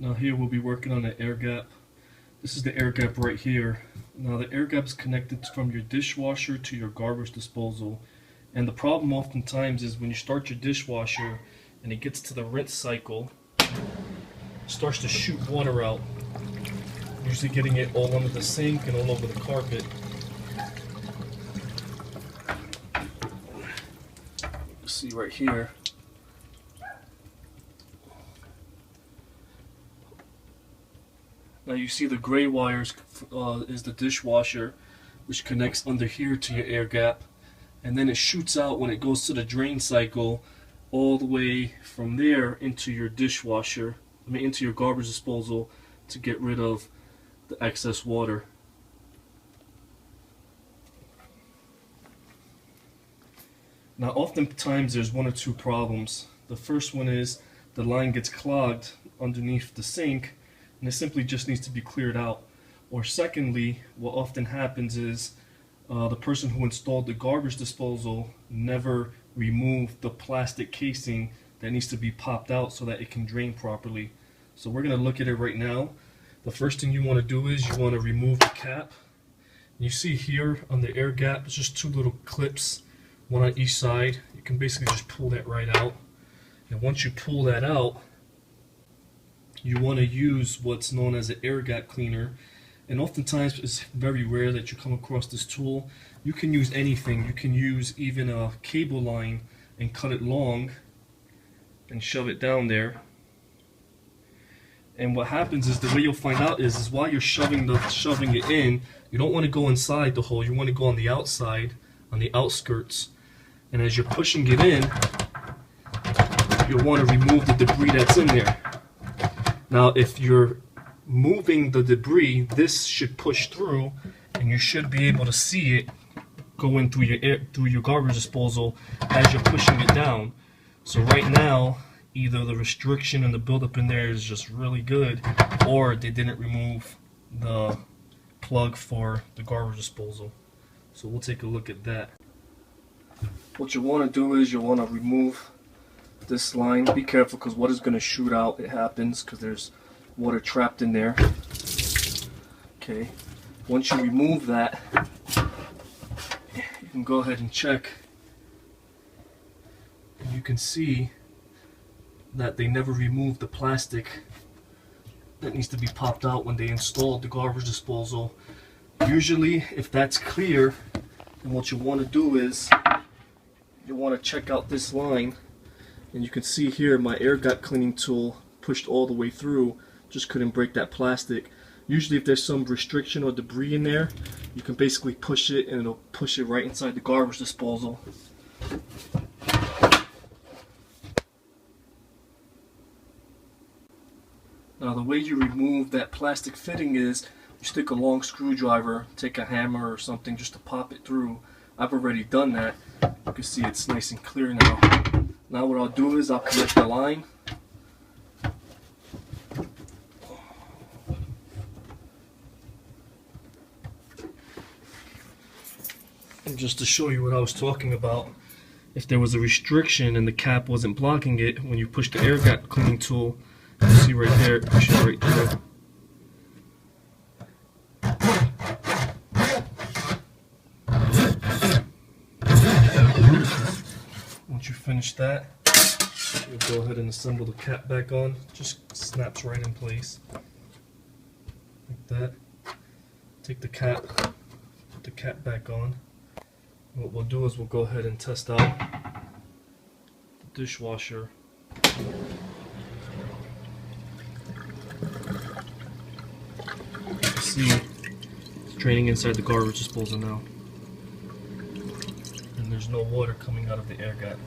Now here we'll be working on the air gap. This is the air gap right here. Now the air gap is connected from your dishwasher to your garbage disposal. And the problem oftentimes is when you start your dishwasher and it gets to the rinse cycle, it starts to shoot water out. Usually getting it all under the sink and all over the carpet. See right here. Now you see the gray wires is the dishwasher, which connects under here to your air gap, and then it shoots out when it goes to the drain cycle all the way from there into your dishwasher, into your garbage disposal to get rid of the excess water. Now oftentimes there's one or two problems. The first one is the line gets clogged underneath the sink and it simply just needs to be cleared out. Or secondly, what often happens is the person who installed the garbage disposal never removed the plastic casing that needs to be popped out so that it can drain properly. So we're going to look at it right now. The first thing you want to do is you want to remove the cap. You see here on the air gap, it's just two little clips, one on each side. You can basically just pull that right out. And once you pull that out, you want to use what's known as an air gap cleaner. And oftentimes it's very rare that you come across this tool. You can use anything. You can use even a cable line and cut it long and shove it down there. And what happens is the way you'll find out is while you're shoving it in, you don't want to go inside the hole. You want to go on the outside, on the outskirts. And as you're pushing it in, you'll want to remove the debris that's in there. Now if you're moving the debris, this should push through and you should be able to see it going through your garbage disposal as you're pushing it down. So right now, either the restriction and the buildup in there is just really good, or they didn't remove the plug for the garbage disposal. So we'll take a look at that. What you want to do is you want to remove this line. Be careful because what is going to shoot out, it happens because there's water trapped in there. Okay, once you remove that, you can go ahead and check. And you can see that they never removed the plastic that needs to be popped out when they installed the garbage disposal. Usually if that's clear, then what you want to do is you want to check out this line, and you can see here my air gap cleaning tool pushed all the way through, just couldn't break that plastic. Usually if there's some restriction or debris in there, you can basically push it and it'll push it right inside the garbage disposal. Now the way you remove that plastic fitting is you stick a long screwdriver, take a hammer or something just to pop it through. I've already done that. You can see it's nice and clear now. Now what I'll do is I'll connect the line. And just to show you what I was talking about, if there was a restriction and the cap wasn't blocking it, when you push the air gap cleaning tool, you see right there, push it right there. Once you finish that, you'll go ahead and assemble the cap back on. Just snaps right in place. Like that. Take the cap, put the cap back on. What we'll do is we'll go ahead and test out the dishwasher. See, it's draining inside the garbage disposal now, and there's no water coming out of the air gap.